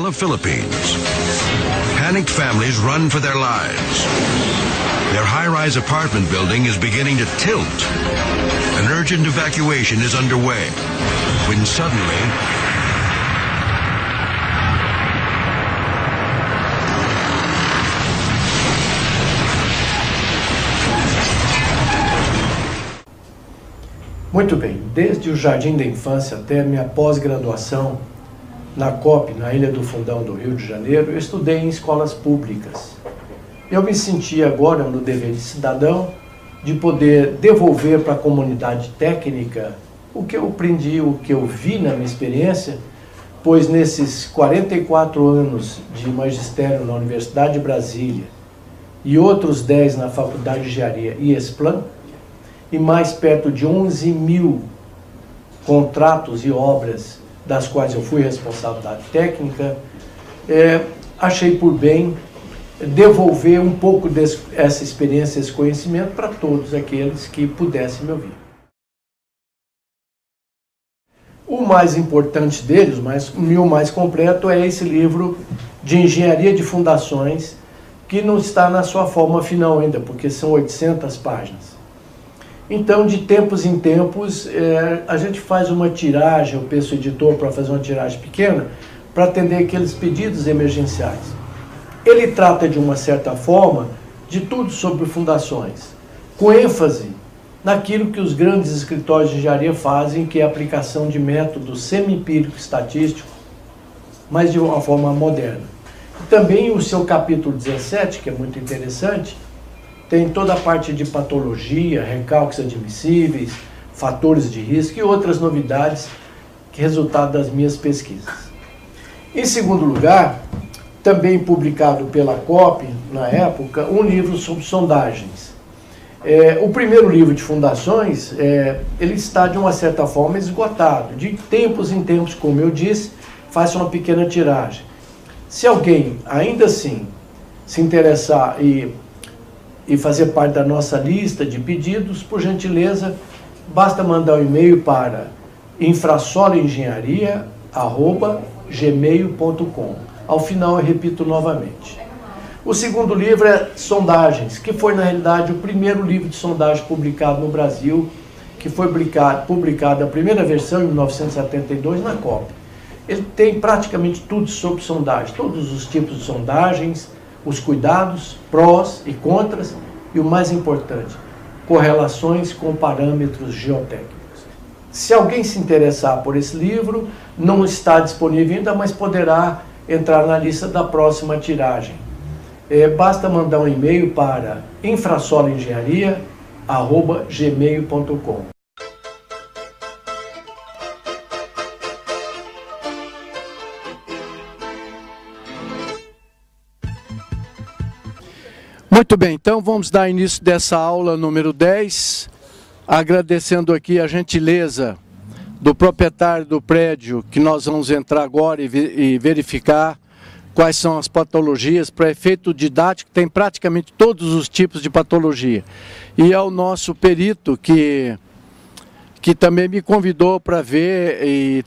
Manila, Philippines. Panicked families run for their lives. Their high-rise apartment building is beginning to tilt. An urgent evacuation is underway, when suddenly Muito bem, desde o Jardim da Infância até minha pós-graduação na COP, na Ilha do Fundão do Rio de Janeiro, eu estudei em escolas públicas. Eu me senti agora no dever de cidadão de poder devolver para a comunidade técnica o que eu aprendi, o que eu vi na minha experiência, pois nesses 44 anos de magistério na Universidade de Brasília e outros 10 na Faculdade de Engenharia e Esplan, e mais perto de 11 mil contratos e obras das quais eu fui responsável da técnica, achei por bem devolver um pouco dessa experiência, esse conhecimento para todos aqueles que pudessem me ouvir. O mais importante deles, o mais completo, é esse livro de Engenharia de Fundações, que não está na sua forma final ainda, porque são 800 páginas. Então, de tempos em tempos, a gente faz uma tiragem, eu peço ao editor para fazer uma tiragem pequena, para atender aqueles pedidos emergenciais. Ele trata, de uma certa forma, de tudo sobre fundações, com ênfase naquilo que os grandes escritórios de engenharia fazem, que é a aplicação de métodos semi-empírico estatístico, mas de uma forma moderna. E também o seu capítulo 17, que é muito interessante, tem toda a parte de patologia, recalques admissíveis, fatores de risco e outras novidades que resultado das minhas pesquisas. Em segundo lugar, também publicado pela COP, na época, um livro sobre sondagens. O primeiro livro de fundações, ele está de uma certa forma esgotado. De tempos em tempos, como eu disse, faço uma pequena tiragem. Se alguém ainda assim se interessar e fazer parte da nossa lista de pedidos, por gentileza, basta mandar um e-mail para infrasoloengenharia@gmail.com. Ao final eu repito novamente. O segundo livro é Sondagens, que foi na realidade o primeiro livro de sondagem publicado no Brasil, que foi publicado a primeira versão em 1972 na COP. Ele tem praticamente tudo sobre sondagem, todos os tipos de sondagens, os cuidados, prós e contras, e o mais importante, correlações com parâmetros geotécnicos. Se alguém se interessar por esse livro, não está disponível ainda, mas poderá entrar na lista da próxima tiragem. Basta mandar um e-mail para infrasoloengenharia@gmail.com. Muito bem, então vamos dar início dessa aula número 10, agradecendo aqui a gentileza do proprietário do prédio, que nós vamos entrar agora e verificar quais são as patologias. Para efeito didático, tem praticamente todos os tipos de patologia. E é o nosso perito que também me convidou para ver e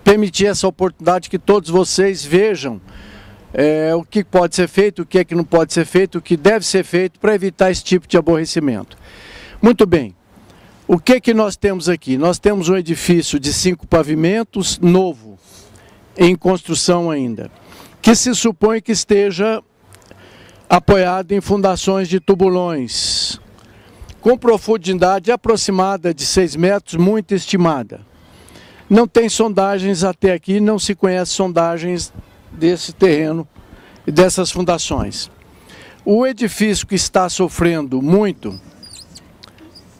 permitir essa oportunidade que todos vocês vejam o que pode ser feito, o que é que não pode ser feito, o que deve ser feito para evitar esse tipo de aborrecimento. Muito bem, o que é que nós temos aqui? Nós temos um edifício de 5 pavimentos, novo, em construção ainda, que se supõe que esteja apoiado em fundações de tubulões, com profundidade aproximada de 6 metros, muito estimada. Não tem sondagens até aqui, não se conhece sondagens desse terreno e dessas fundações. O edifício que está sofrendo muito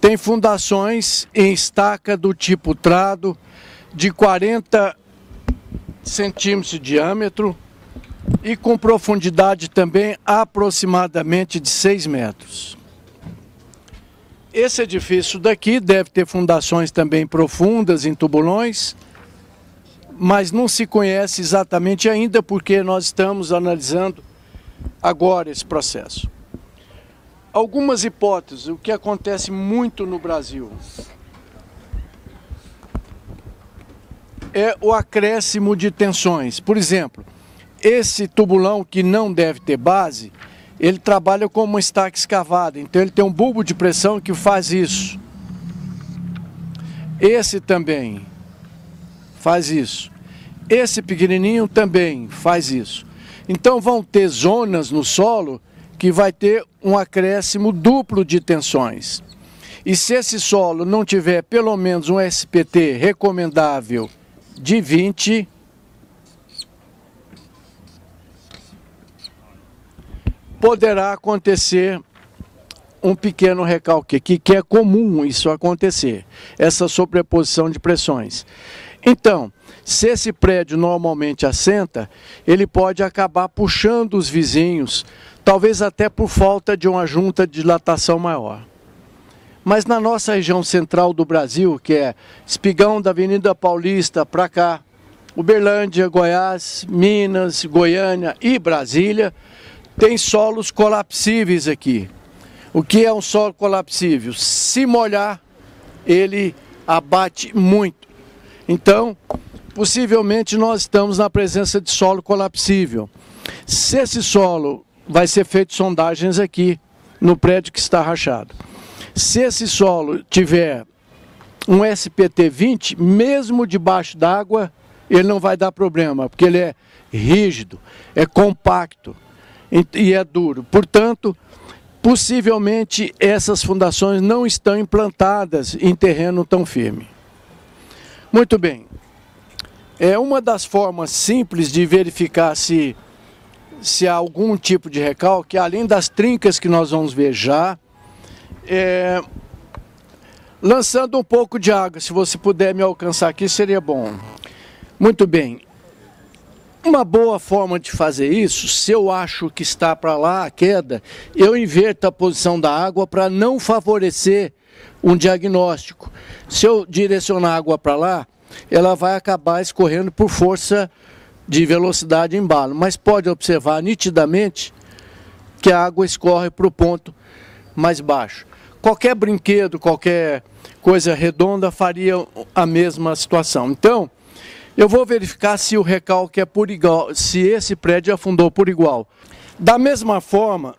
tem fundações em estaca do tipo trado de 40 centímetros de diâmetro e com profundidade também aproximadamente de 6 metros. Esse edifício daqui deve ter fundações também profundas em tubulões, mas não se conhece exatamente ainda porque nós estamos analisando agora esse processo. Algumas hipóteses, o que acontece muito no Brasil. é o acréscimo de tensões. Por exemplo, esse tubulão que não deve ter base, ele trabalha como uma estaca escavada, então ele tem um bulbo de pressão que faz isso. Esse também faz isso. Esse pequenininho também faz isso. Então vão ter zonas no solo que vai ter um acréscimo duplo de tensões. E se esse solo não tiver pelo menos um SPT recomendável de 20, poderá acontecer um pequeno recalque aqui, que é comum isso acontecer, essa sobreposição de pressões. Então, se esse prédio normalmente assenta, ele pode acabar puxando os vizinhos, talvez até por falta de uma junta de dilatação maior. Mas na nossa região central do Brasil, que é Espigão da Avenida Paulista para cá, Uberlândia, Goiás, Minas, Goiânia e Brasília, tem solos colapsíveis aqui. O que é um solo colapsível? Se molhar, ele abate muito. Então, possivelmente nós estamos na presença de solo colapsível. Se esse solo, vai ser feito sondagens aqui no prédio que está rachado. Se esse solo tiver um SPT 20, mesmo debaixo d'água, ele não vai dar problema, porque ele é rígido, é compacto e é duro. Portanto, possivelmente essas fundações não estão implantadas em terreno tão firme. Muito bem. É uma das formas simples de verificar se há algum tipo de recalque, além das trincas que nós vamos ver já, lançando um pouco de água. Se você puder me alcançar aqui, seria bom. Muito bem. Uma boa forma de fazer isso, se eu acho que está para lá a queda, eu inverto a posição da água para não favorecer um diagnóstico. Se eu direcionar a água para lá, ela vai acabar escorrendo por força de velocidade em embalo. Mas pode observar nitidamente que a água escorre para o ponto mais baixo. Qualquer brinquedo, qualquer coisa redonda faria a mesma situação. Então, eu vou verificar se o recalque é por igual, se esse prédio afundou por igual. Da mesma forma,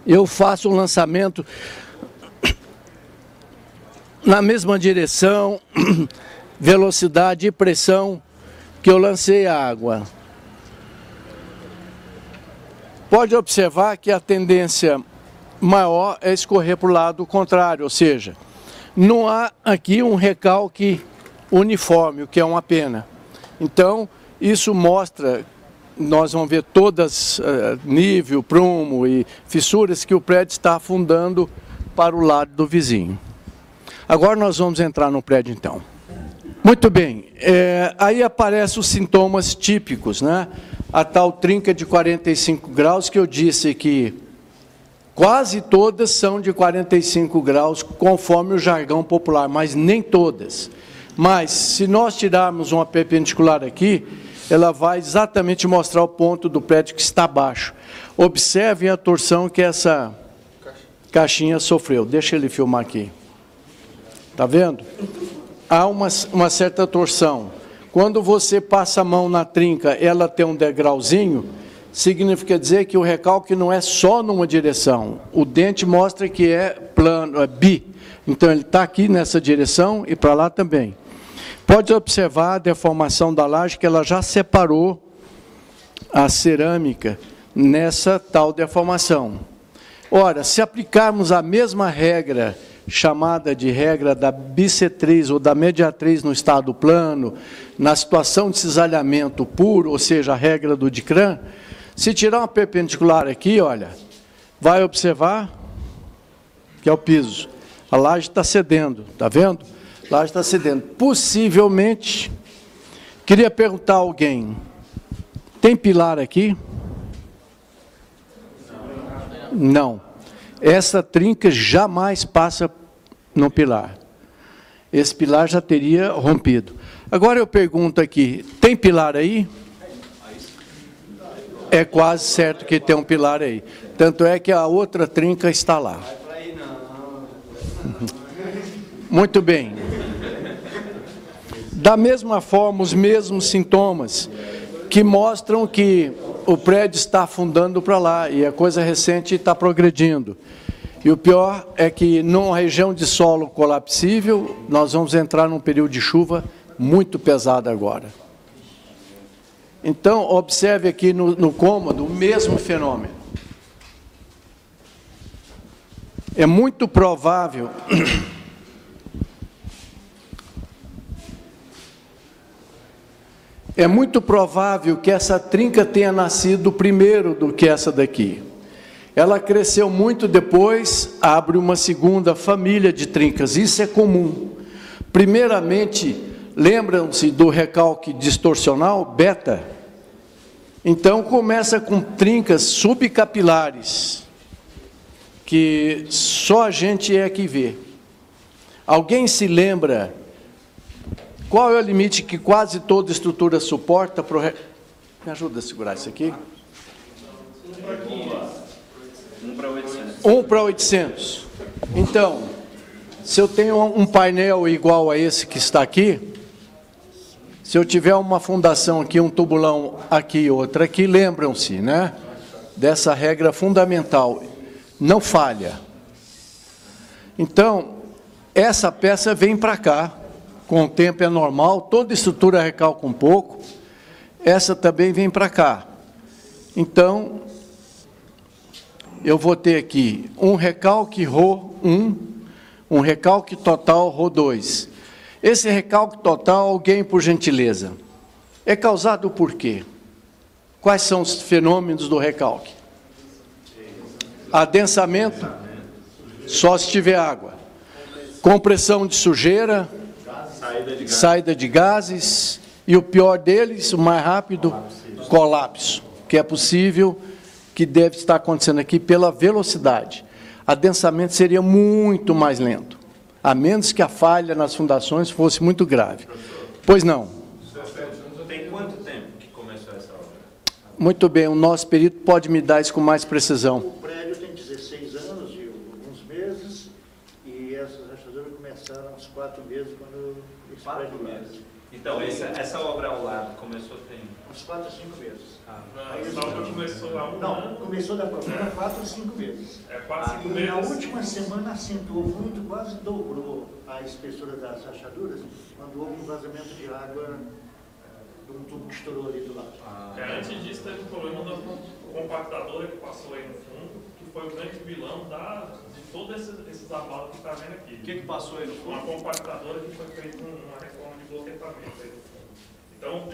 eu faço um lançamento na mesma direção, velocidade e pressão que eu lancei a água. Pode observar que a tendência maior é escorrer para o lado contrário, ou seja, não há aqui um recalque uniforme, o que é uma pena. Então, isso mostra, nós vamos ver todas, nível, prumo e fissuras, que o prédio está afundando para o lado do vizinho. Agora nós vamos entrar no prédio então. Muito bem, aí aparecem os sintomas típicos, né? A tal trinca de 45 graus que eu disse que quase todas são de 45 graus, conforme o jargão popular, mas nem todas. Mas, se nós tirarmos uma perpendicular aqui, ela vai exatamente mostrar o ponto do prédio que está abaixo. Observem a torção que essa caixinha sofreu. Deixa ele filmar aqui. Está vendo? Há uma certa torção. Quando você passa a mão na trinca, ela tem um degrauzinho, significa dizer que o recalque não é só numa direção. O dente mostra que é plano, é bi. Então, ele está aqui nessa direção e para lá também. Pode observar a deformação da laje, que ela já separou a cerâmica nessa tal deformação. Ora, se aplicarmos a mesma regra, chamada de regra da bissetriz ou da mediatriz no estado plano, na situação de cisalhamento puro, ou seja, a regra do Dicran, se tirar uma perpendicular aqui, olha, vai observar que é o piso. A laje está cedendo, está vendo? A laje está cedendo. Possivelmente, queria perguntar a alguém, tem pilar aqui? Não. Essa trinca jamais passa no pilar. Esse pilar já teria rompido. Agora eu pergunto aqui, tem pilar aí? É quase certo que tem um pilar aí. Tanto é que a outra trinca está lá. Muito bem. Da mesma forma, os mesmos sintomas que mostram que o prédio está afundando para lá e a coisa recente está progredindo. E o pior é que, numa região de solo colapsível, nós vamos entrar num período de chuva muito pesado agora. Então, observe aqui no cômodo o mesmo fenômeno. É muito provável que essa trinca tenha nascido primeiro do que essa daqui. Ela cresceu muito depois, abre uma segunda família de trincas. Isso é comum. Primeiramente, lembram-se do recalque distorcional, beta? Então, começa com trincas subcapilares, que só a gente é que vê. Alguém se lembra qual é o limite que quase toda estrutura suporta? Me ajuda a segurar isso aqui? 1 para 800. 1 para 800. Então, se eu tenho um painel igual a esse que está aqui, se eu tiver uma fundação aqui, um tubulão aqui, outra aqui, lembram-se, né? Dessa regra fundamental, não falha. Então, essa peça vem para cá, com o tempo é normal, toda estrutura recalca um pouco, essa também vem para cá. Então, eu vou ter aqui um recalque Rho1, um recalque total Rho2. Esse recalque total, alguém por gentileza, é causado por quê? Quais são os fenômenos do recalque? Adensamento, só se tiver água. Compressão de sujeira, saída de gases, e o pior deles, o mais rápido, colapso, que é possível, que deve estar acontecendo aqui pela velocidade. Adensamento seria muito mais lento, a menos que a falha nas fundações fosse muito grave. Pois não. Tem quanto tempo que começou essa obra? Muito bem, o nosso perito pode me dar isso com mais precisão. O prédio tem 16 anos e alguns meses, e essas rachaduras começaram há uns 4 meses, quando esse 4 prédio meses. Então, essa obra ao lado começou tem... uns 4 a 5 meses. Essa obra começou há um Não, ano. começou da primeira 4 a 5 meses. É 4, 5 E na meses. última semana acentuou muito, quase dobrou a espessura das rachaduras, quando houve um vazamento de água de um tubo que estourou ali do lado. Antes disso, teve um problema da compactadora que passou aí no fundo, que foi o grande vilão de todos esses abalos que está vendo aqui. O que passou aí no Uma fundo? compactadora que foi feita uma reforma de bloquetamento aí no fundo. Então,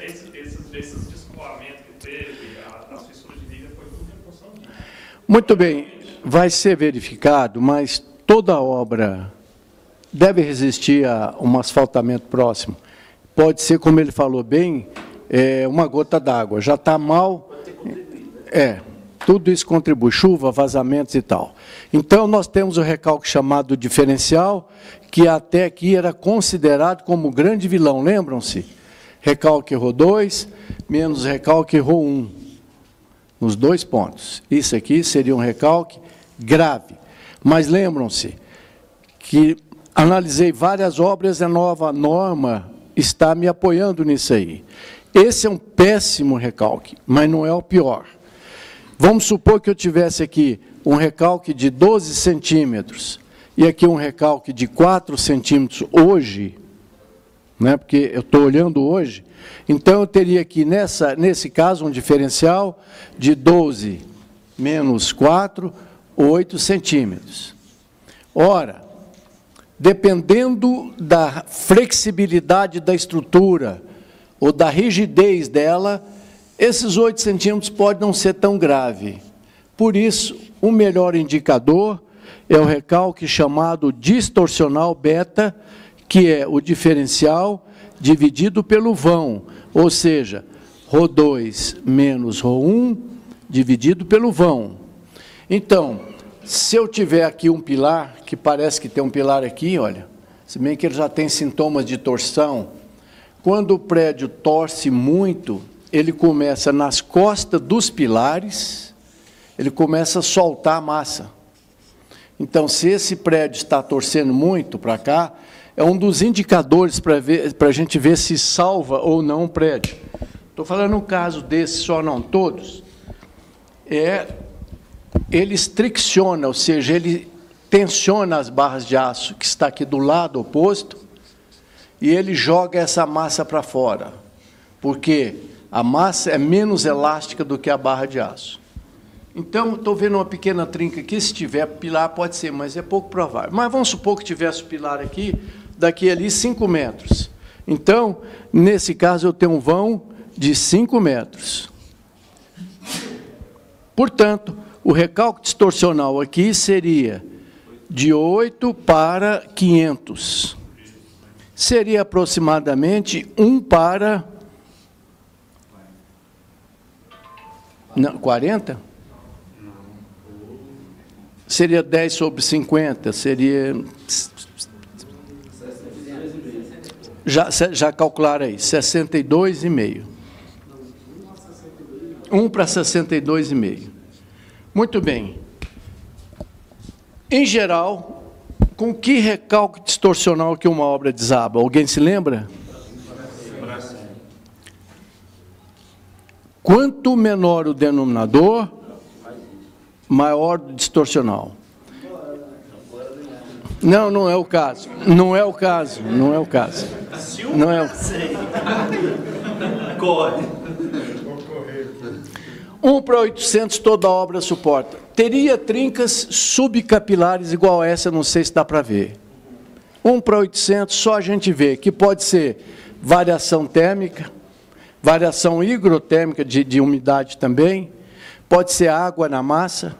esses descolamentos que teve, as fissuras de liga, foi tudo em função disso. Muito bem, vai ser verificado, mas toda obra deve resistir a um asfaltamento próximo. Pode ser, como ele falou bem, uma gota d'água. Já está mal, tudo isso contribui, chuva, vazamentos e tal. Então, nós temos o recalque chamado diferencial, que até aqui era considerado como grande vilão, lembram-se? Recalque Rho2 menos recalque Rho1, nos 2 pontos. Isso aqui seria um recalque grave. Mas lembram-se que analisei várias obras e a nova norma está me apoiando nisso aí. Esse é um péssimo recalque, mas não é o pior. Vamos supor que eu tivesse aqui um recalque de 12 centímetros e aqui um recalque de 4 centímetros hoje, né, porque eu estou olhando hoje, então eu teria aqui, nesse caso, um diferencial de 12 menos 4, 8 centímetros. Ora, dependendo da flexibilidade da estrutura ou da rigidez dela, esses 8 centímetros podem não ser tão grave. Por isso, o melhor indicador é o recalque chamado distorcional beta, que é o diferencial dividido pelo vão, ou seja, Rho2 menos Rho1 dividido pelo vão. Então, se eu tiver aqui um pilar, que parece que tem um pilar aqui, olha, se bem que ele já tem sintomas de torção, quando o prédio torce muito, ele começa nas costas dos pilares, ele começa a soltar a massa. Então, se esse prédio está torcendo muito para cá, é um dos indicadores para a gente ver se salva ou não um prédio. Estou falando um caso desse, só não todos. Ele fricciona, ou seja, ele tensiona as barras de aço que está aqui do lado oposto e ele joga essa massa para fora, porque a massa é menos elástica do que a barra de aço. Então, estou vendo uma pequena trinca aqui, se tiver pilar pode ser, mas é pouco provável. Mas vamos supor que tivesse o pilar aqui, daqui ali 5 metros. Então, nesse caso, eu tenho um vão de 5 metros. Portanto, o recálculo distorcional aqui seria de 8 para 500. Seria aproximadamente 1 para... Não, 40? Seria 10 sobre 50, seria... Já calcularam aí, 62,5. 1 para 62,5. Muito bem. Em geral, com que recálculo distorcional que uma obra desaba? Alguém se lembra? Quanto menor o denominador, maior o distorcional. Não, não é o caso. Não é o caso. Não é o caso. Não é o caso. Corre. 1 para 800 toda a obra suporta. Teria trincas subcapilares igual essa, não sei se dá para ver. 1 para 800, só a gente vê que pode ser variação térmica, variação higrotérmica de umidade também, pode ser água na massa,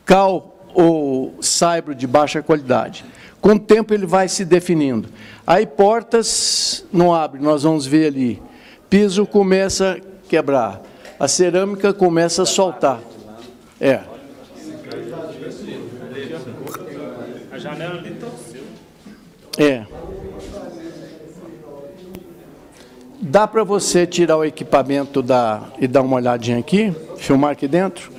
cal ou saibro de baixa qualidade. Com o tempo ele vai se definindo. Aí portas não abrem, nós vamos ver ali. Piso começa a quebrar. A cerâmica começa a soltar. A janela ali torceu. Dá para você tirar o equipamento e dar uma olhadinha aqui? Filmar aqui dentro?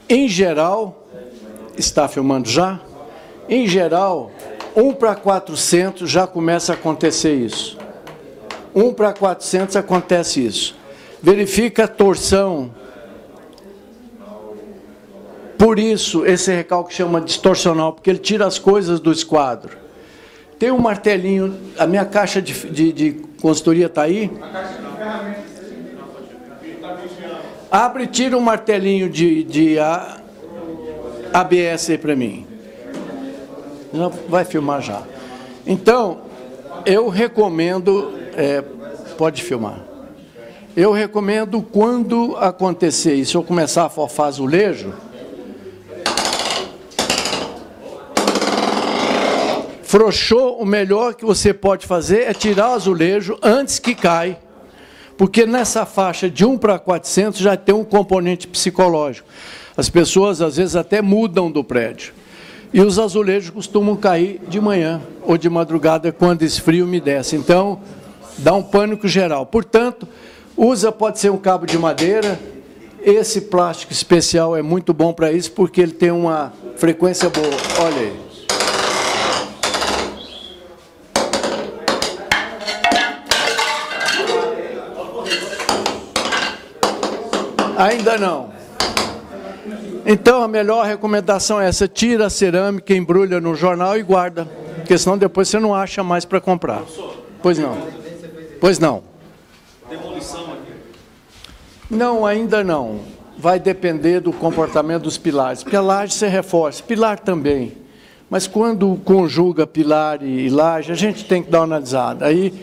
Em geral, está filmando já? Em geral, 1 para 400 já começa a acontecer isso. 1 para 400 acontece isso. Verifica a torção. Por isso, esse recálculo chama distorcional, porque ele tira as coisas do esquadro. Tem um martelinho, a minha caixa de consultoria está aí? Abre e tira um martelinho de ABS aí para mim. Não, vai filmar já. Então, eu recomendo... pode filmar. Eu recomendo, quando acontecer isso, eu começar a forfar azulejo, frouxou, o melhor que você pode fazer é tirar o azulejo antes que cai. Porque nessa faixa de 1 para 400 já tem um componente psicológico. As pessoas, às vezes, até mudam do prédio. E os azulejos costumam cair de manhã ou de madrugada, quando esfria e umedece. Então, dá um pânico geral. Portanto, pode ser um cabo de madeira. Esse plástico especial é muito bom para isso, porque ele tem uma frequência boa. Olha aí. Ainda não. Então, a melhor recomendação é essa: tira a cerâmica, embrulha no jornal e guarda, porque senão depois você não acha mais para comprar. Pois não. Pois não. Demolição aqui? Não, ainda não. Vai depender do comportamento dos pilares, porque a laje você reforça, pilar também. Mas quando conjuga pilar e laje, a gente tem que dar uma analisada. Aí,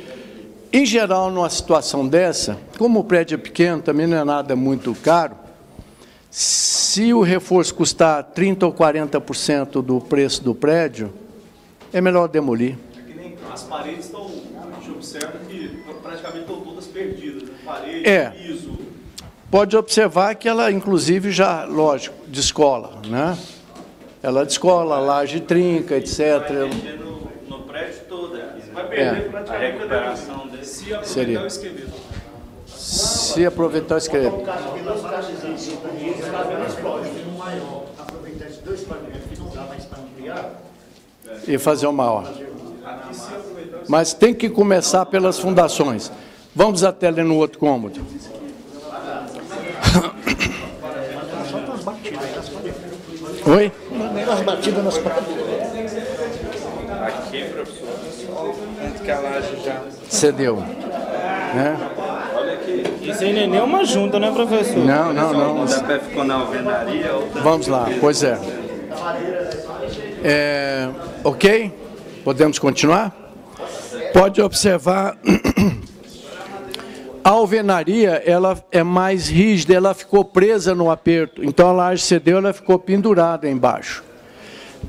em geral, numa situação dessa, como o prédio é pequeno, também não é nada muito caro, se o reforço custar 30% ou 40% do preço do prédio, é melhor demolir. É que nem as paredes estão, a gente observa que praticamente estão todas perdidas, né? Parede, piso. Pode observar que ela, inclusive, já, lógico, descola, né? Ela descola, laje trinca, etc. Vai mexendo no A recuperação dele. Se aproveitar o esqueleto. Se aproveitar o esqueleto. No caso, pelas faixas existentes, aproveitar esses dois pavimentos que não dá mais para ampliar. E fazer uma aula. Mas tem que começar pelas fundações. Vamos até ali no outro cômodo. Oi? As batidas nas paredes. Aqui, professor, antes que a laje já Cedeu. Né? Olha aqui. Isso aí não é nem uma junta, né, professor? Não. Da pé ficou na alvenaria. Vamos lá, pois é. Ok? Podemos continuar? Pode observar, a alvenaria ela é mais rígida, ela ficou presa no aperto, então a laje cedeu, ela ficou pendurada embaixo.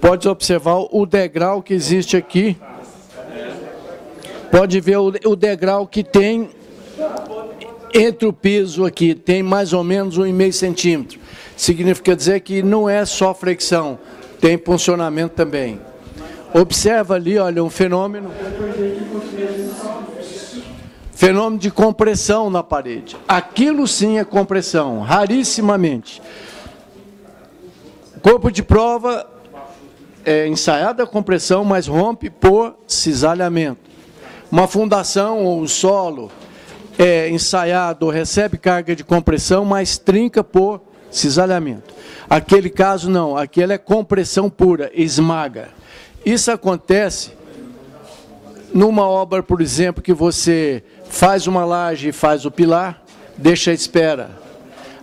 Pode observar o degrau que existe aqui, pode ver o degrau que tem entre o piso aqui, tem mais ou menos 1,5 centímetro. Significa dizer que não é só flexão, tem funcionamento também. Observa ali, olha, um fenômeno de compressão na parede. Aquilo sim é compressão, rarissimamente. Corpo de prova é ensaiada a compressão, mas rompe por cisalhamento. Uma fundação ou um solo é ensaiado, recebe carga de compressão, mas trinca por cisalhamento. Aquele caso não, aquele é compressão pura, esmaga. Isso acontece numa obra, por exemplo, que você faz uma laje e faz o pilar, deixa à espera.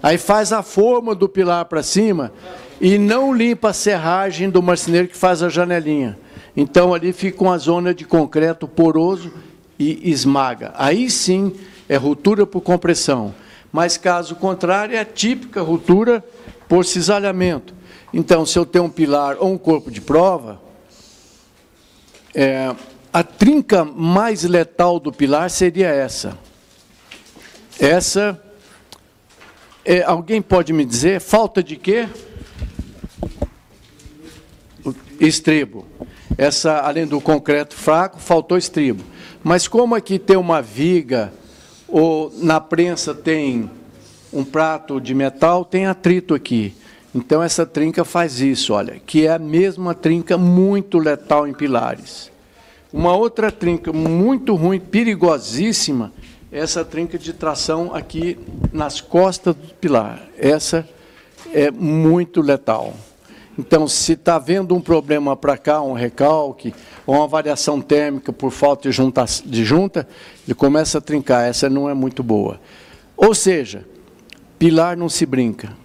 Aí faz a forma do pilar para cima e não limpa a serragem do marceneiro que faz a janelinha. Então ali fica uma zona de concreto poroso e esmaga. Aí sim é ruptura por compressão. Mas caso contrário, é a típica ruptura por cisalhamento. Então, se eu tenho um pilar ou um corpo de prova, a trinca mais letal do pilar seria essa. Essa, alguém pode me dizer, falta de quê? Estribo. Essa, além do concreto fraco, faltou estribo. Mas como aqui tem uma viga, ou na prensa tem um prato de metal, tem atrito aqui. Então, essa trinca faz isso, olha, que é a mesma trinca muito letal em pilares. Uma outra trinca muito ruim, perigosíssima, é essa trinca de tração aqui nas costas do pilar. Essa é muito letal. Então, se está havendo um problema para cá, um recalque, ou uma variação térmica por falta de junta, ele começa a trincar. Essa não é muito boa. Ou seja, pilar não se brinca.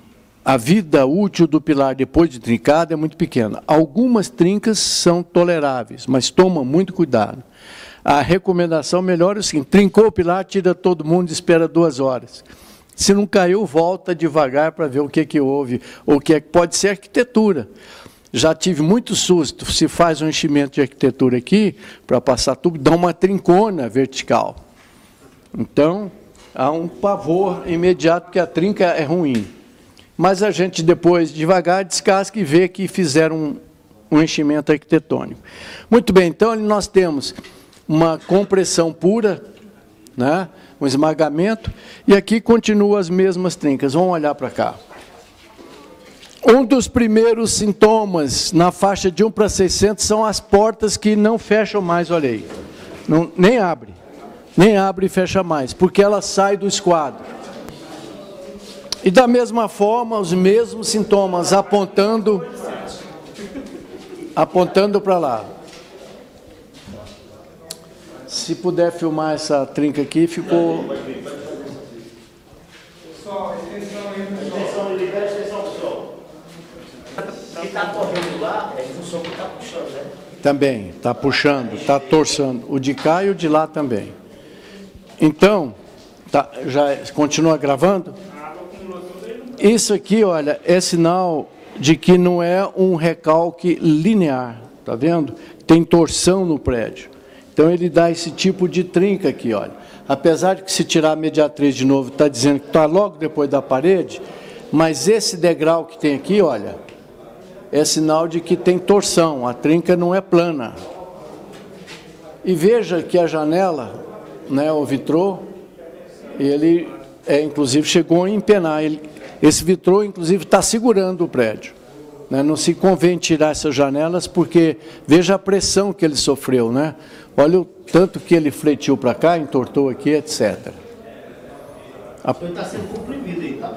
A vida útil do pilar depois de trincado é muito pequena. Algumas trincas são toleráveis, mas toma muito cuidado. A recomendação melhor é o seguinte: trincou o pilar, tira todo mundo e espera 2 horas. Se não caiu, volta devagar para ver o que houve, ou o que pode ser arquitetura. Já tive muito susto, se faz um enchimento de arquitetura aqui, para passar tudo, dá uma trincona vertical. Então, há um pavor imediato, porque a trinca é ruim. Mas a gente depois, devagar, descasca e vê que fizeram um enchimento arquitetônico. Muito bem, então nós temos uma compressão pura, né, um esmagamento, e aqui continuam as mesmas trincas. Vamos olhar para cá. Um dos primeiros sintomas na faixa de 1 para 600 são as portas que não fecham mais, olha aí. Não, nem abre e fecha mais, porque ela sai do esquadro. E da mesma forma, os mesmos sintomas apontando para lá. Se puder filmar essa trinca aqui, ficou... Que está correndo lá, é em função que está puxando, né? Também, está puxando, está torçando. O de cá e o de lá também. Então, já continua gravando? Isso aqui, olha, é sinal de que não é um recalque linear, está vendo? Tem torção no prédio. Então, ele dá esse tipo de trinca aqui, olha. Apesar de que se tirar a mediatriz de novo, está dizendo que está logo depois da parede, mas esse degrau que tem aqui, olha, é sinal de que tem torção, a trinca não é plana. E veja que a janela, né, o vitrô, ele inclusive chegou a empenar. Esse vitrô, inclusive, está segurando o prédio. Né? Não se convém tirar essas janelas, porque veja a pressão que ele sofreu. Né? Olha o tanto que ele fletiu para cá, entortou aqui, etc. Ele está sendo comprimido aí, tá?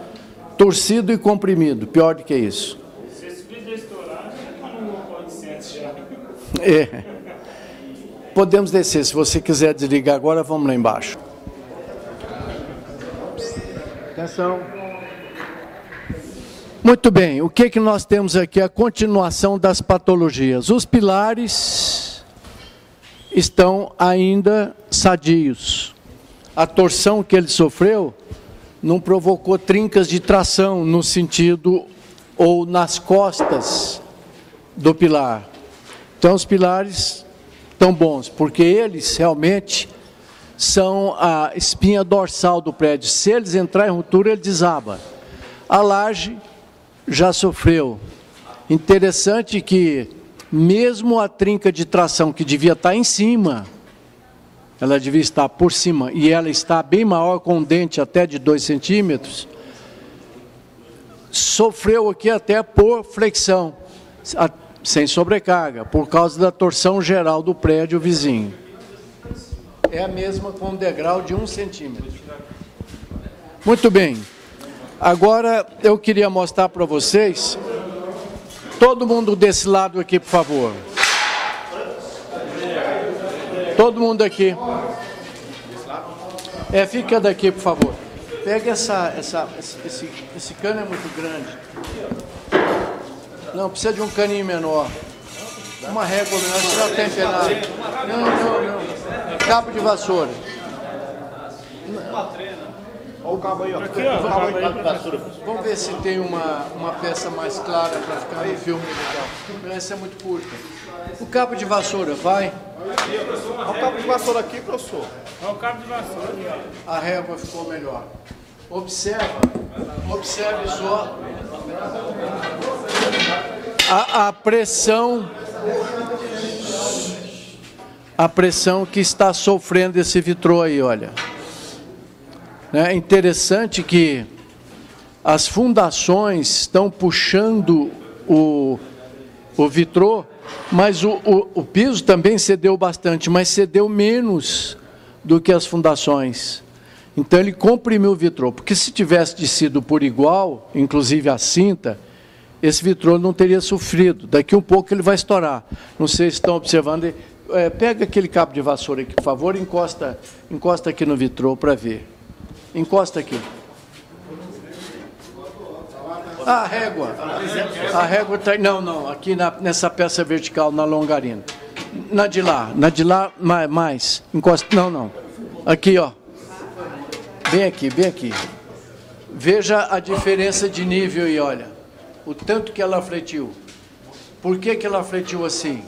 Torcido e comprimido, pior do que isso. Se esse vídeo estourar, não pode ser já. Podemos descer, se você quiser desligar agora, vamos lá embaixo. Atenção. Muito bem, o que nós temos aqui? A continuação das patologias. Os pilares estão ainda sadios. A torção que ele sofreu não provocou trincas de tração no sentido ou nas costas do pilar. Então os pilares estão bons, porque eles realmente são a espinha dorsal do prédio. Se eles entrarem em ruptura, ele desaba. A laje já sofreu. Interessante que mesmo a trinca de tração que devia estar em cima, ela devia estar por cima, e ela está bem maior, com um dente até de 2 centímetros, sofreu aqui até por flexão, sem sobrecarga, por causa da torção geral do prédio vizinho. É a mesma com um degrau de 1 centímetro. Muito bem. Agora eu queria mostrar para vocês, todo mundo desse lado aqui, por favor. Todo mundo aqui. Fica daqui, por favor. Pega esse cano é muito grande. Não, precisa de um caninho menor. Uma régua menor, se não tem penado. Não. Cabo de vassoura. Olha o cabo aí, ó. Aqui, ó. Cabo de vassoura. Vamos ver se tem uma peça mais clara para ficar no filme legal. Essa é muito curta. O cabo de vassoura, vai. Olha o cabo de vassoura aqui, professor. Olha o cabo de vassoura. A régua ficou melhor. Observe só a pressão que está sofrendo esse vitrô aí, olha. É interessante que as fundações estão puxando o vitrô, mas o piso também cedeu bastante, mas cedeu menos do que as fundações. Então ele comprimiu o vitrô, porque se tivesse descido por igual, inclusive a cinta, esse vitrô não teria sofrido. Daqui um pouco ele vai estourar. Não sei se estão observando. Pega aquele cabo de vassoura aqui, por favor, e encosta aqui no vitrô para ver. Encosta aqui. A régua está... Não, aqui nessa peça vertical, na longarina. Na de lá, mais. Encosta, não. Aqui, ó. Bem aqui. Veja a diferença de nível aí, olha. O tanto que ela fletiu. Por que ela fletiu assim?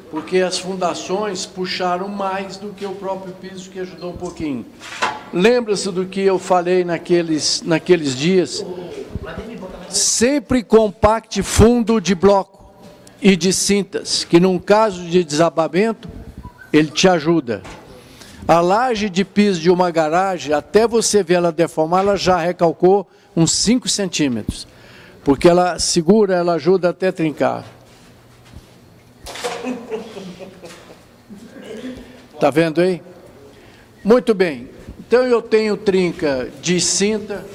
Porque as fundações puxaram mais do que o próprio piso, que ajudou um pouquinho. Lembra-se do que eu falei naqueles dias? Sempre compacte fundo de bloco e de cintas, que num caso de desabamento, ele te ajuda. A laje de piso de uma garagem, até você ver ela deformar, ela já recalcou uns 5 centímetros. Porque ela segura, ela ajuda até trincar. Está vendo aí? Muito bem. Então eu tenho trinca de cinta,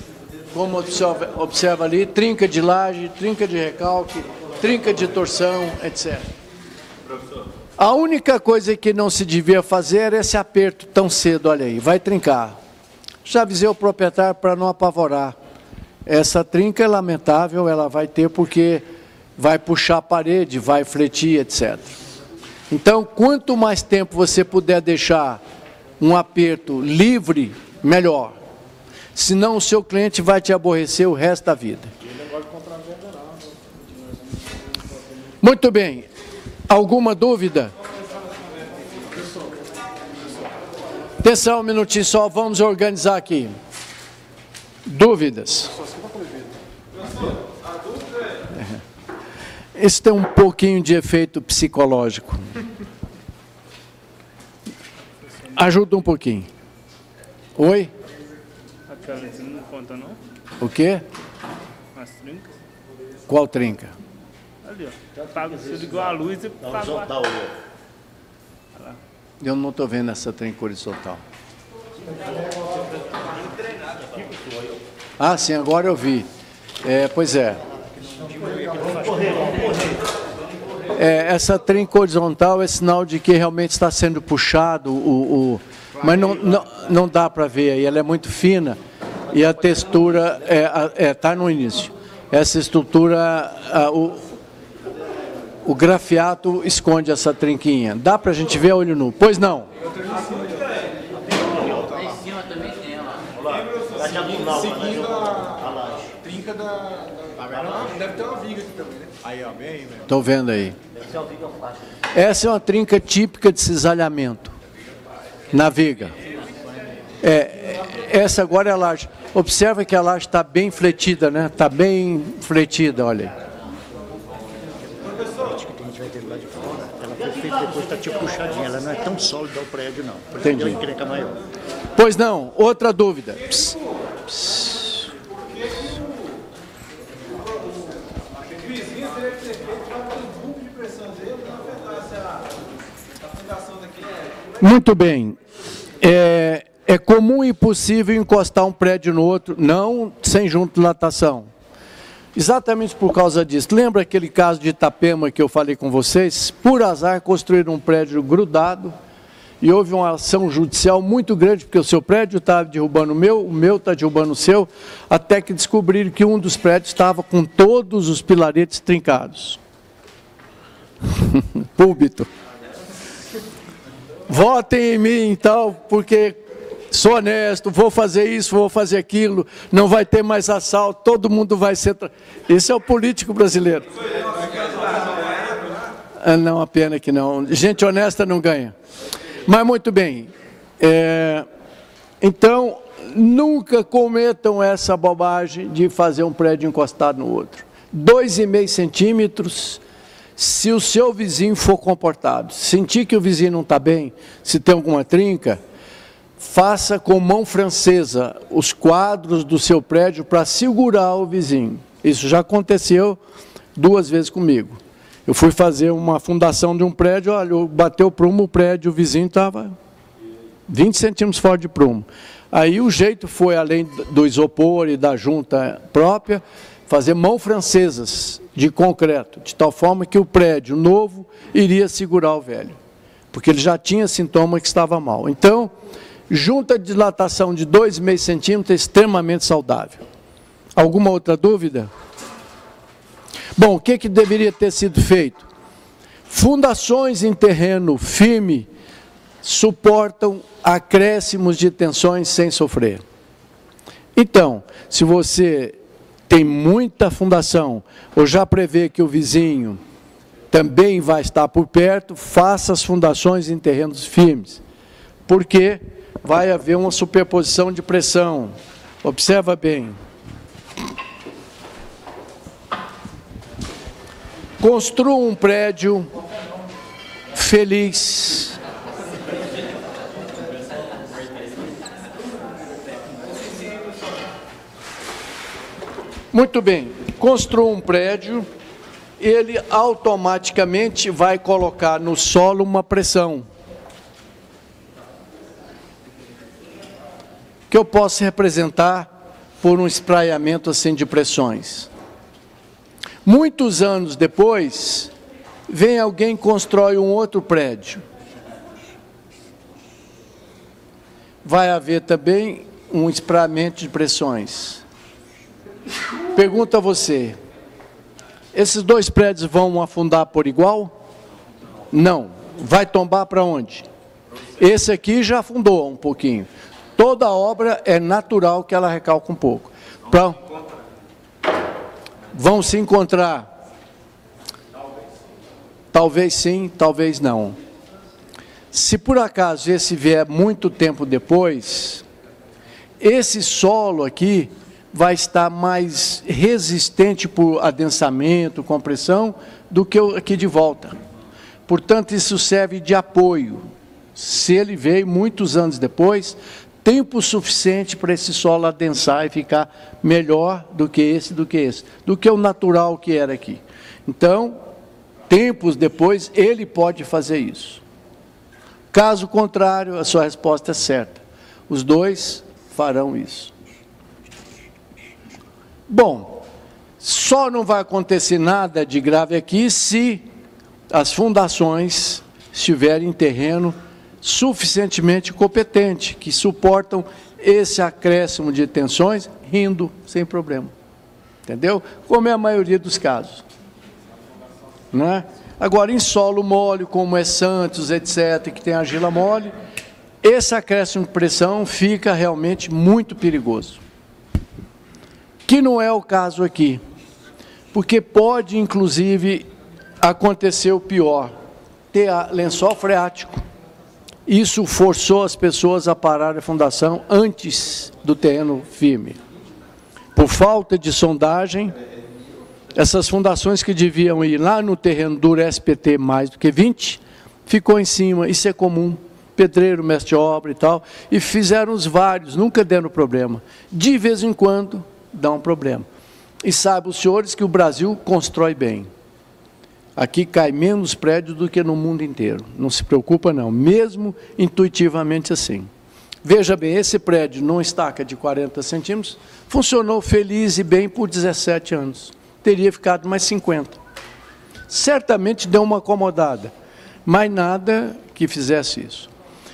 como observa ali, trinca de laje, trinca de recalque, trinca de torção, etc. A única coisa que não se devia fazer era esse aperto tão cedo, olha aí, vai trincar. Já avisei o proprietário para não apavorar. Essa trinca é lamentável, ela vai ter porque vai puxar a parede, vai fletir, etc. Então, quanto mais tempo você puder deixar um aperto livre, melhor. Senão o seu cliente vai te aborrecer o resto da vida. Muito bem. Alguma dúvida? Atenção, um minutinho só, vamos organizar aqui. Dúvidas? Isso tem um pouquinho de efeito psicológico. Ajuda um pouquinho. Oi? Aquela não conta, não? O quê? As trincas. Qual trinca? Ali, ó. Paga, você ligou a luz e paga. Eu não estou vendo essa trinca horizontal. Ah, sim, agora eu vi. Pois é. Essa trinca horizontal é sinal de que realmente está sendo puxado, mas não dá para ver aí, ela é muito fina e a textura está no início. Essa estrutura, o grafiato esconde essa trinquinha. Dá para a gente ver a olho nu? Pois não. Seguindo a trinca da... Deve ter uma viga aqui também, né? Aí, ó, bem aí, velho. Estou vendo aí. Essa é uma trinca típica de cisalhamento na viga. Essa agora é a laje. Observa que a laje está bem fletida, né? Está bem fletida, olha aí. Acho que a gente vai ter lá de fora. Ela foi feita depois, está tipo puxadinha. Ela não é tão sólida ao prédio, não. Por isso Entendi. deu encrenca maior. Pois não, outra dúvida. Psst, psst. Muito bem. É comum e possível encostar um prédio no outro, não sem junta de dilatação. Exatamente por causa disso. Lembra aquele caso de Itapema que eu falei com vocês? Por azar, construíram um prédio grudado e houve uma ação judicial muito grande, porque o seu prédio estava derrubando o meu está derrubando o seu, até que descobriram que um dos prédios estava com todos os pilaretes trincados. Púlpito. Votem em mim, então, porque sou honesto, vou fazer isso, vou fazer aquilo, não vai ter mais assalto, todo mundo vai ser... Esse é o político brasileiro. Não, a pena que não. Gente honesta não ganha. Mas muito bem. Então, nunca cometam essa bobagem de fazer um prédio encostado no outro. 2,5 centímetros... Se o seu vizinho for comportado, sentir que o vizinho não está bem, se tem alguma trinca, faça com mão francesa os quadros do seu prédio para segurar o vizinho. Isso já aconteceu 2 vezes comigo. Eu fui fazer uma fundação de um prédio, olha, bateu prumo o prédio, o vizinho estava 20 centímetros fora de prumo. Aí o jeito foi, além do isopor e da junta própria, fazer mãos francesas de concreto, de tal forma que o prédio novo iria segurar o velho, porque ele já tinha sintoma que estava mal. Então, junta de dilatação de 2,5 centímetros é extremamente saudável. Alguma outra dúvida? Bom, o que deveria ter sido feito? Fundações em terreno firme suportam acréscimos de tensões sem sofrer. Então, se você tem muita fundação, ou já prevê que o vizinho também vai estar por perto, faça as fundações em terrenos firmes, porque vai haver uma superposição de pressão. Observa bem. Construa um prédio feliz. Muito bem, construa um prédio, ele automaticamente vai colocar no solo uma pressão. Que eu posso representar por um espraiamento assim de pressões. Muitos anos depois, vem alguém e constrói um outro prédio. Vai haver também um espraiamento de pressões. Pergunto a você, esses 2 prédios vão afundar por igual? Não. Vai tombar para onde? Esse aqui já afundou um pouquinho. Toda obra é natural que ela recalque um pouco. Vão se encontrar? Talvez sim, talvez não. Se por acaso esse vier muito tempo depois, esse solo aqui vai estar mais resistente por adensamento, compressão, do que o aqui de volta. Portanto, isso serve de apoio. Se ele veio muitos anos depois, tempo suficiente para esse solo adensar e ficar melhor do que esse, do que o natural que era aqui. Então, tempos depois, ele pode fazer isso. Caso contrário, a sua resposta é certa. Os dois farão isso. Bom, só não vai acontecer nada de grave aqui se as fundações estiverem em terreno suficientemente competente, que suportam esse acréscimo de tensões, rindo sem problema. Entendeu? Como é a maioria dos casos. Né? Agora, em solo mole, como é Santos, etc., que tem argila mole, esse acréscimo de pressão fica realmente muito perigoso. Que não é o caso aqui, porque pode, inclusive, acontecer o pior, ter lençol freático. Isso forçou as pessoas a parar a fundação antes do terreno firme. Por falta de sondagem, essas fundações que deviam ir lá no terreno duro SPT mais do que 20, ficou em cima, isso é comum, pedreiro, mestre de obra e tal, e fizeram os vários, nunca deram problema. De vez em quando, dá um problema. E sabe os senhores que o Brasil constrói bem. Aqui cai menos prédio do que no mundo inteiro. Não se preocupa não, mesmo intuitivamente assim. Veja bem, esse prédio não estaca de 40 centímetros, funcionou feliz e bem por 17 anos. Teria ficado mais 50. Certamente deu uma acomodada, mas nada que fizesse isso.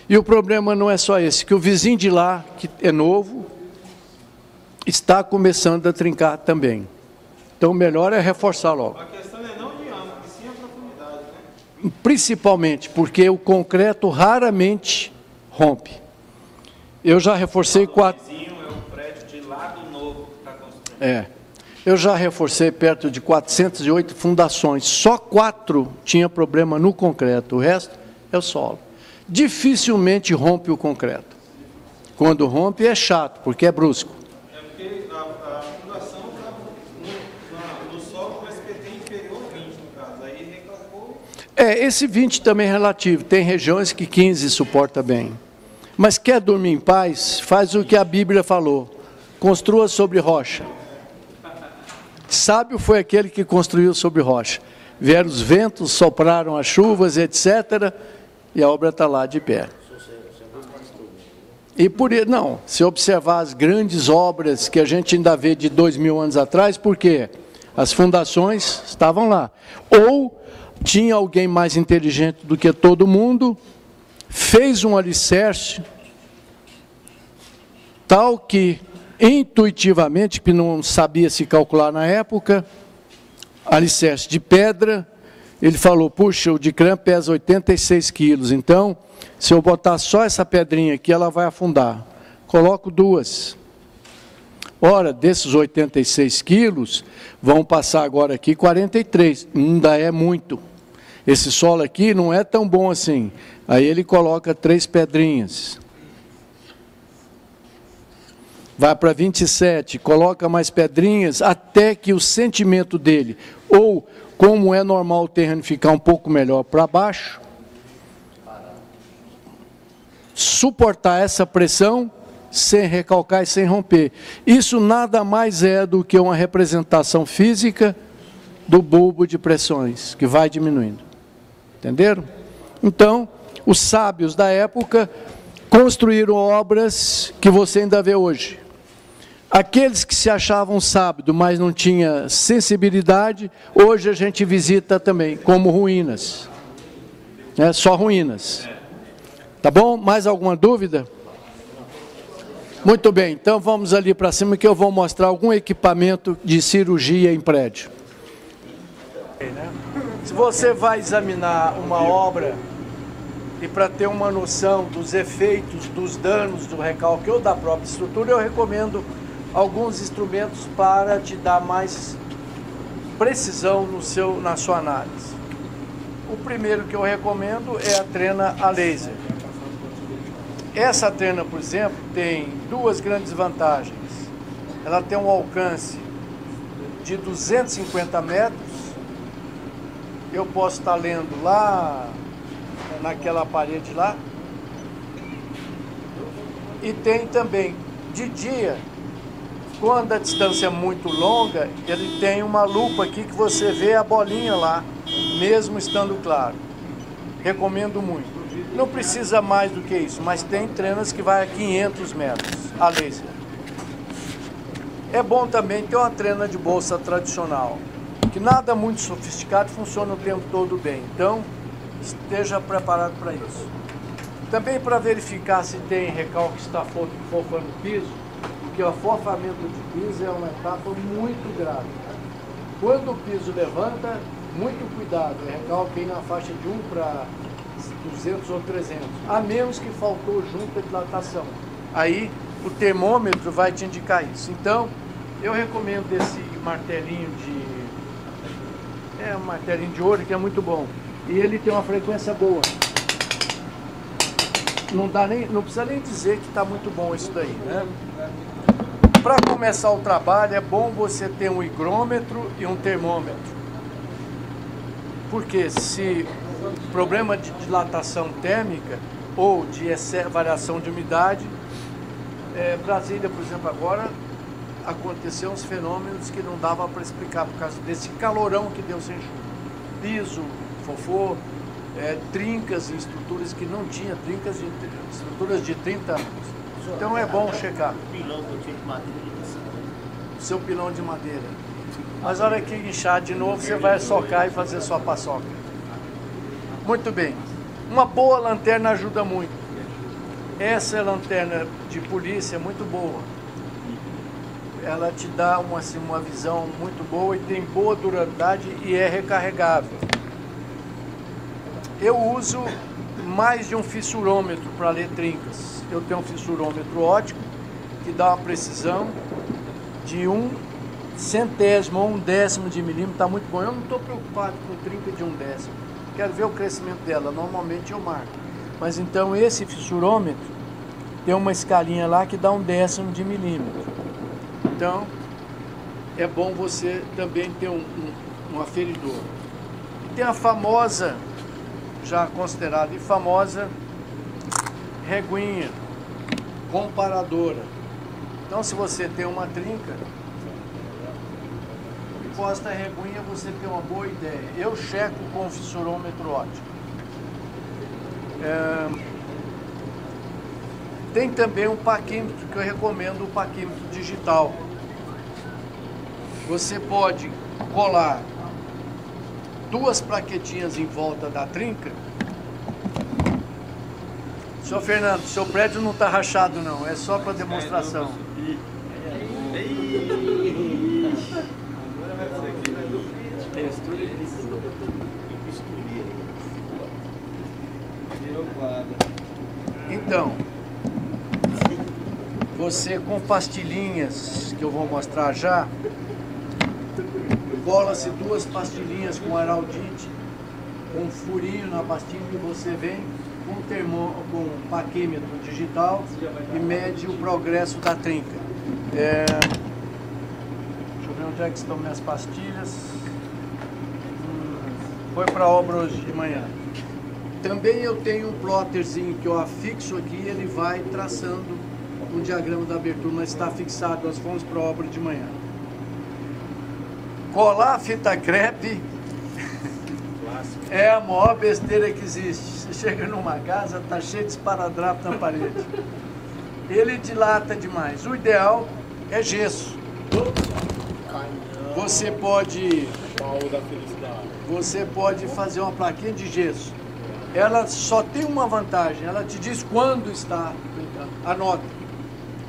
E o problema não é só esse, que o vizinho de lá, que é novo, está começando a trincar também. Então, o melhor é reforçar logo. A questão é não de ângulo, e sim a profundidade, né? Principalmente porque o concreto raramente rompe. Eu já reforcei 4... O vizinho é o prédio de lado novo que está construindo. Eu já reforcei perto de 408 fundações. Só 4 tinha problema no concreto, o resto é o solo. Dificilmente rompe o concreto. Quando rompe é chato, porque é brusco. Porque a fundação está no solo com SPT inferior a 20, no caso. Aí recalcou. Esse 20 também é relativo. Tem regiões que 15 suporta bem. Mas quer dormir em paz? Faz o que a Bíblia falou. Construa sobre rocha. Sábio foi aquele que construiu sobre rocha. Vieram os ventos, sopraram as chuvas, etc. E a obra está lá de pé. E por isso, não, se observar as grandes obras que a gente ainda vê de 2000 anos atrás, por quê? As fundações estavam lá. Ou tinha alguém mais inteligente do que todo mundo, fez um alicerce, tal que intuitivamente, que não sabia se calcular na época, alicerce de pedra, ele falou, puxa, o Dicran pesa 86 quilos, então, se eu botar só essa pedrinha aqui, ela vai afundar. Coloco 2. Ora, desses 86 quilos, vão passar agora aqui 43, ainda é muito. Esse solo aqui não é tão bom assim. Aí ele coloca 3 pedrinhas. Vai para 27, coloca mais pedrinhas, até que o sentimento dele, ou como é normal o terreno ficar um pouco melhor para baixo, suportar essa pressão sem recalcar e sem romper. Isso nada mais é do que uma representação física do bulbo de pressões, que vai diminuindo. Entenderam? Então, os sábios da época construíram obras que você ainda vê hoje. Aqueles que se achavam sábios, mas não tinham sensibilidade, hoje a gente visita também, como ruínas. Só ruínas. Tá bom? Mais alguma dúvida? Muito bem, então vamos ali para cima que eu vou mostrar algum equipamento de cirurgia em prédio. Se você vai examinar uma obra e para ter uma noção dos efeitos, dos danos do recalque ou da própria estrutura, eu recomendo alguns instrumentos para te dar mais precisão na sua análise. O primeiro que eu recomendo é a trena a laser. Essa trena, por exemplo, tem 2 grandes vantagens. Ela tem um alcance de 250 metros. Eu posso estar lendo lá, naquela parede lá, E tem também, de dia, quando a distância é muito longa, ele tem uma lupa aqui que você vê a bolinha lá, mesmo estando claro. Recomendo muito. Não precisa mais do que isso, mas tem trenas que vai a 500 metros, a laser. É bom também ter uma trena de bolsa tradicional, que nada muito sofisticado, funciona o tempo todo bem. Então, esteja preparado para isso. Também para verificar se tem recalque que está fofando o piso, porque o afofamento de piso é uma etapa muito grave. Quando o piso levanta, muito cuidado, é recalque na faixa de 1 para 200 ou 300, a menos que faltou junta de dilatação. Aí o termômetro vai te indicar isso. Então, eu recomendo esse martelinho um martelinho de ouro que é muito bom. E ele tem uma frequência boa. Não precisa nem dizer que está muito bom isso daí, né? Para começar o trabalho é bom você ter um higrômetro e um termômetro. Porque se problema de dilatação térmica ou de variação de umidade, Brasília, por exemplo, agora aconteceu uns fenômenos que não dava para explicar por causa desse calorão que deu sem chuva. Piso, fofô, trincas em estruturas que não tinha, estruturas de 30 anos. Então é bom checar. Seu pilão de madeira. Mas a hora que inchar de novo, você vai socar e fazer sua paçoca. Muito bem. Uma boa lanterna ajuda muito. Essa lanterna de polícia é muito boa. Ela te dá uma visão muito boa e tem boa durabilidade e é recarregável. Eu uso mais de um fissurômetro para ler trincas. Eu tenho um fissurômetro óptico que dá uma precisão de 1/100º ou 1/10 de milímetro, está muito bom. Eu não estou preocupado com trinca de 1/10. Quero ver o crescimento dela, normalmente eu marco. Mas então esse fissurômetro tem uma escalinha lá que dá 1/10 de milímetro. Então é bom você também ter um aferidor. E tem a famosa, já considerada e famosa, reguinha comparadora. Então se você tem uma trinca, posta a reguinha, você tem uma boa ideia. Eu checo com o fissurômetro óptico. Tem também um paquímetro que eu recomendo, o paquímetro digital. Você pode colar 2 plaquetinhas em volta da trinca. Senhor Fernando, seu prédio não está rachado não, é só para demonstração. Então, você com pastilhinhas, que eu vou mostrar já, cola-se 2 pastilhinhas com araldite, com um furinho na pastilha e você vem com um paquímetro digital e mede o progresso da trinca. Deixa eu ver onde é que estão minhas pastilhas. Foi para a obra hoje de manhã. Também eu tenho um plotterzinho que eu afixo aqui e ele vai traçando um diagrama da abertura, mas está fixado, nós fomos para a obra de manhã. Colar fita crepe é a maior besteira que existe. Você chega numa casa, está cheio de esparadrapo na parede. Ele dilata demais. O ideal é gesso. Você pode fazer uma plaquinha de gesso. Ela só tem uma vantagem, ela te diz quando está trincando. Anota.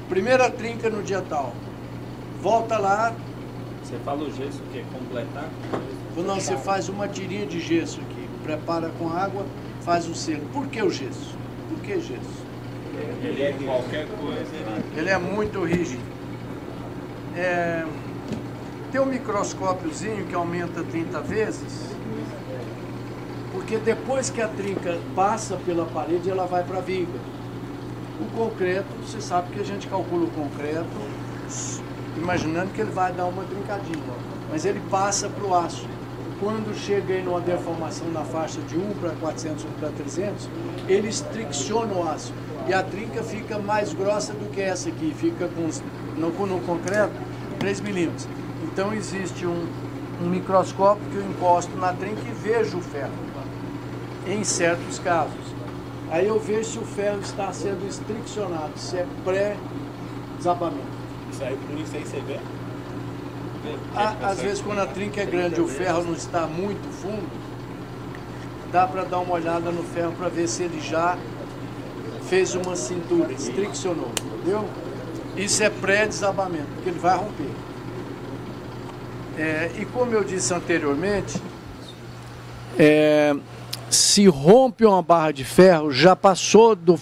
Primeira trinca no dia tal. Volta lá. Você fala o gesso que é completar? Não, você faz uma tirinha de gesso aqui. Prepara com água, faz o selo. Por que o gesso? Por que gesso? Ele é qualquer coisa. Ele é muito rígido. Tem um microscópiozinho que aumenta 30 vezes. Porque depois que a trinca passa pela parede, ela vai para a viga. O concreto, você sabe que a gente calcula o concreto imaginando que ele vai dar uma trincadinha, mas ele passa para o aço. Quando chega aí numa deformação na faixa de 1 para 400, 1 para 300, ele estricciona o aço. e a trinca fica mais grossa do que essa aqui, fica no concreto 3 milímetros. Então existe um microscópio que eu encosto na trinca e vejo o ferro, em certos casos. Aí eu vejo se o ferro está sendo estriccionado, se é pré-desabamento. Isso aí, por isso aí você vê? Às vezes quando a trinca é grande e o ferro não está muito fundo, dá para dar uma olhada no ferro para ver se ele já fez uma cintura, estriccionou, entendeu? Isso é pré-desabamento, porque ele vai romper. E como eu disse anteriormente, se rompe uma barra de ferro, já passou do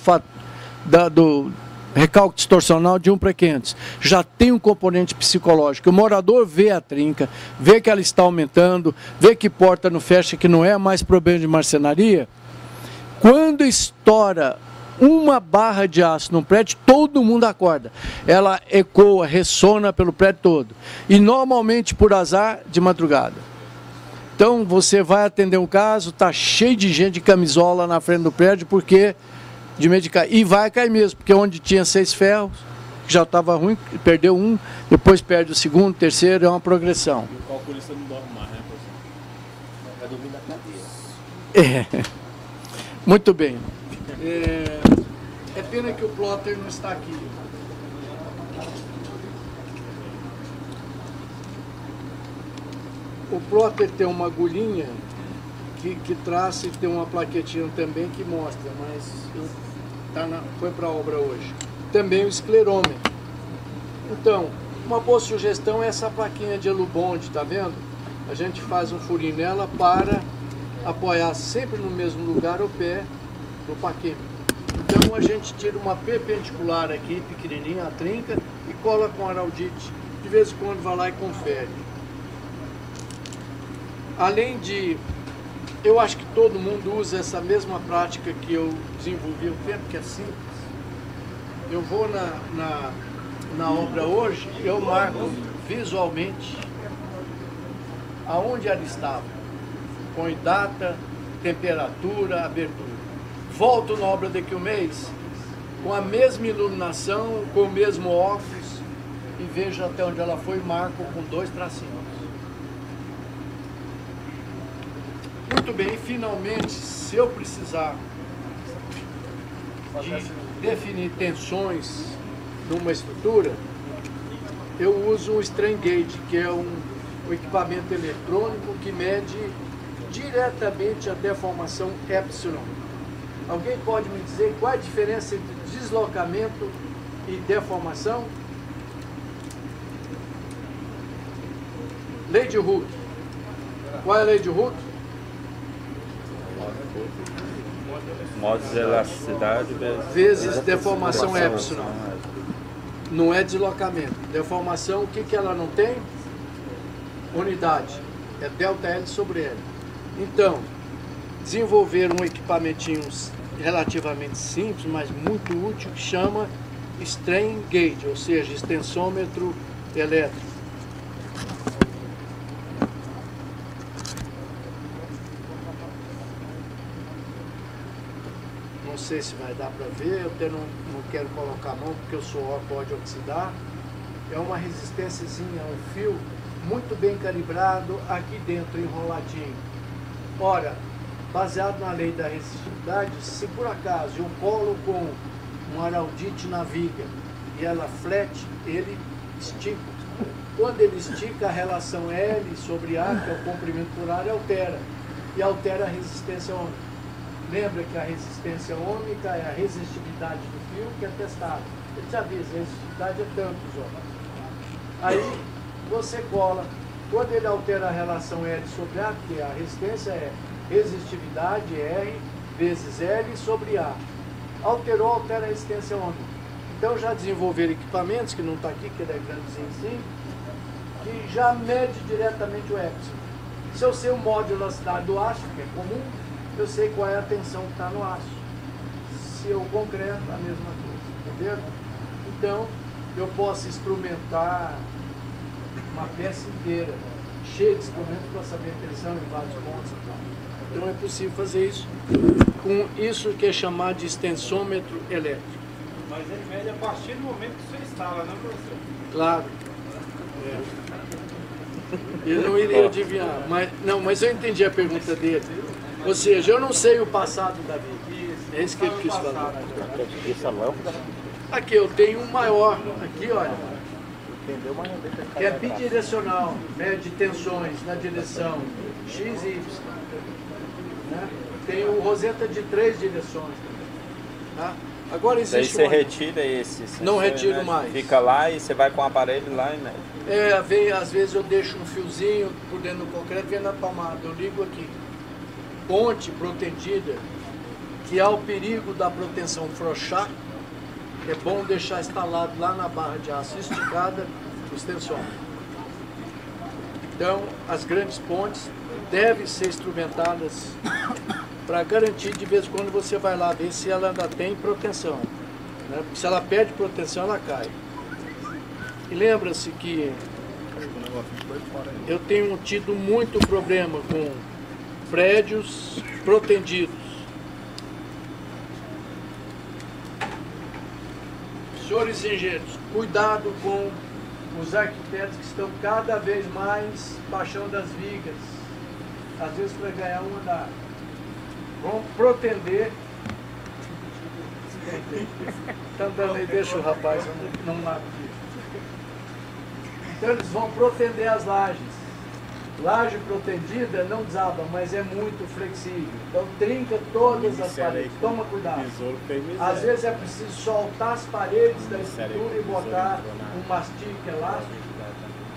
recalque distorcional de 1 para 500. Já tem um componente psicológico. O morador vê a trinca, vê que ela está aumentando, vê que porta não fecha, que não é mais problema de marcenaria. Quando estoura uma barra de aço num prédio, todo mundo acorda. Ela ecoa, ressona pelo prédio todo. E normalmente, por azar, de madrugada. Então, você vai atender um caso, está cheio de gente de camisola na frente do prédio, porque de medo de cair. E vai cair mesmo, porque onde tinha 6 ferros, já estava ruim, perdeu um, depois perde o segundo, terceiro, é uma progressão. E o calculista não dorme mais, né, professor? Vai dormir na cadeia. Muito bem. É pena que o plotter não está aqui. O plotter tem uma agulhinha que traça e tem uma plaquetinha também que mostra, mas foi para a obra hoje. Também o esclerômetro. Então, uma boa sugestão é essa plaquinha de Elubond, tá vendo? A gente faz um furinho nela para apoiar sempre no mesmo lugar o pé do paquímetro. Então a gente tira uma perpendicular aqui, pequenininha, a trinca, e cola com araldite. De vez em quando vai lá e confere. Além de... Eu acho que todo mundo usa essa mesma prática que eu desenvolvi um tempo, que é simples. Eu vou na obra hoje, eu marco visualmente aonde ela estava. Põe data, temperatura, abertura. Volto na obra daqui um mês, com a mesma iluminação, com o mesmo óculos, e vejo até onde ela foi e marco com 2 tracinhos. Muito bem, finalmente, se eu precisar de definir tensões numa estrutura, eu uso um strain gauge, que é um equipamento eletrônico que mede diretamente a deformação epsilon. Alguém pode me dizer qual é a diferença entre deslocamento e deformação? Lei de Hooke. Qual é a lei de Hooke? Modos de elasticidade vezes deformação epsilon. Não é deslocamento. Deformação, o que ela não tem? Unidade. É delta L sobre L. Então, desenvolver um equipamentinho relativamente simples, mas muito útil, que chama strain gauge, ou seja, extensômetro elétrico. Não sei se vai dar para ver, eu até não quero colocar a mão porque o suor pode oxidar. É uma resistênciazinha, um fio muito bem calibrado aqui dentro, enroladinho. Ora, baseado na lei da resistividade, se por acaso eu colo com um araldite na viga e ela flete, ele estica. Quando ele estica, a relação L sobre A, que é o comprimento por área, altera. E altera a resistência ômica. Lembra que a resistência ômica é a resistividade do fio que é testado. Ele te avisa, a resistividade é tantos ohms. Aí você cola. Quando ele altera a relação L sobre A, que a resistência é resistividade R vezes L sobre A. Alterou, altera a resistência ômica. Então já desenvolveram equipamentos, que não está aqui, que ele é grandezinho assim, que já mede diretamente o epsilon. Se eu sei o modo de velocidade do aço, que é comum, eu sei qual é a tensão que está no aço. Se eu concreto, a mesma coisa, entendeu? Então, eu posso instrumentar uma peça inteira, cheia de instrumentos para saber a tensão em vários pontos. Então é possível fazer isso com isso que é chamado de extensômetro elétrico. Mas ele mede a partir do momento que você instala, né, professor? Claro. Eu não iria adivinhar, mas eu entendi a pergunta dele. Ou seja, eu não sei o passado da vida. É isso que ele quis falar. Essa lâmpada. Aqui eu tenho um maior, aqui olha, que é bidirecional, mede tensões na direção X e Y. Né? Tem o roseta de 3 direções. Tá? Agora Daí existe você retira esse sensor, Não retiro né? mais. Fica lá e você vai com o aparelho lá e mede. Às vezes eu deixo um fiozinho por dentro do concreto, vem na tomada, eu ligo aqui. Ponte protendida, que há o perigo da proteção frouxar, é bom deixar instalado lá na barra de aço esticada os tensões. Então, as grandes pontes devem ser instrumentadas para garantir, de vez em quando você vai lá ver se ela ainda tem proteção. Né? Porque se ela perde proteção, ela cai. E lembra-se que eu tenho tido muito problema com prédios protegidos. Senhores engenheiros, cuidado com os arquitetos que estão cada vez mais baixando as vigas, às vezes para ganhar um andar. Vão protender. Está andando aí, deixa o rapaz, não mata. Então eles vão protender as lajes. Laje protendida não desaba, mas é muito flexível. Então trinca todas as paredes. Toma cuidado. Às vezes é preciso soltar as paredes da estrutura e botar um mastique elástico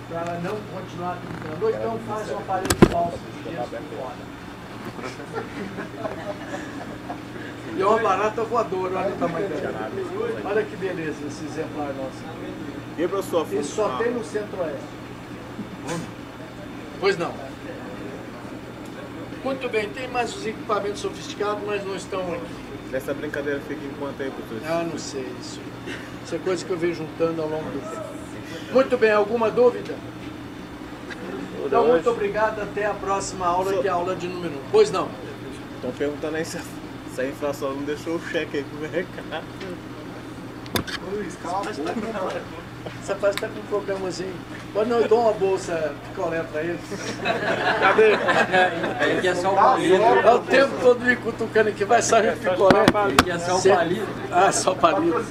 para ela não continuar trincando. Ou então faz uma parede falsa de gesso por fora. E uma barata voadora, olha o tamanho dela. Olha que beleza esse exemplar nosso. E professor, isso só tem no centro-oeste. Pois não. Muito bem, tem mais os equipamentos sofisticados, mas não estão aqui. Essa brincadeira fica em quanto aí, professor? Ah, não sei isso. Isso é coisa que eu venho juntando ao longo do tempo. Muito bem, alguma dúvida? Então, muito obrigado. Até a próxima aula, que é a aula de número 1. Pois não. Estão perguntando aí se a inflação não deixou o cheque aí pro mercado. Essa fase está com um problemazinho. Mas não, eu dou uma bolsa picolé para eles. Cadê? Aqui é só o palito. É o tempo todo me cutucando aqui, vai sair picolé. Aqui é só o palito. Ah, só palito.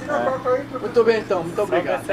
Muito bem então, muito obrigado.